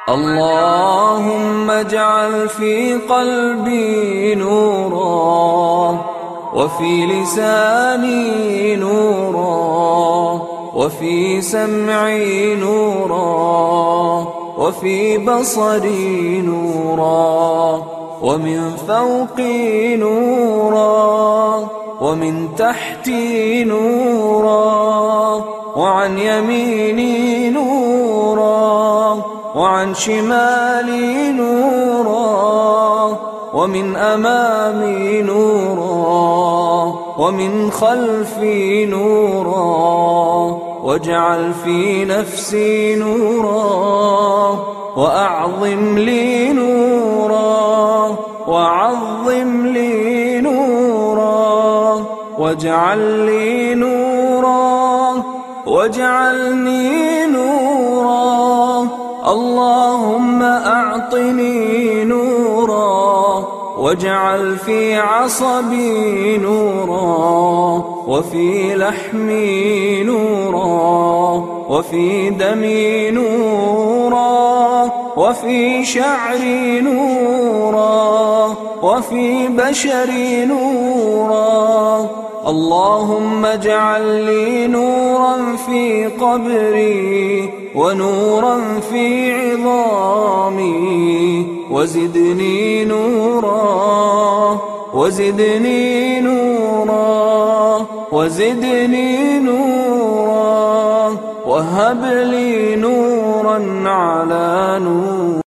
اللهم اجعل في قلبي نورا، وفي لساني نورا، وفي سمعي نورا، وفي بصري نورا، ومن فوقي نورا، ومن تحتي نورا، وعن يميني نورا، وعن شمالي نورا، ومن أمامي نورا، ومن خلفي نورا، واجعل في نفسي نورا، وأعظم لي نورا، وعظم لي نورا، واجعل لي نورا، واجعلني نورا. اللهم أعطني نورا، واجعل في عصبي نورا، وفي لحمي نورا، وفي دمي نورا، وفي شعري نورا، وفي بشري نورا. اللهم اجعل لي نورا في قبري، ونورا في عظامي، وزدني نورا، وزدني نورا، وزدني نورا، وهب لي نورا على نور.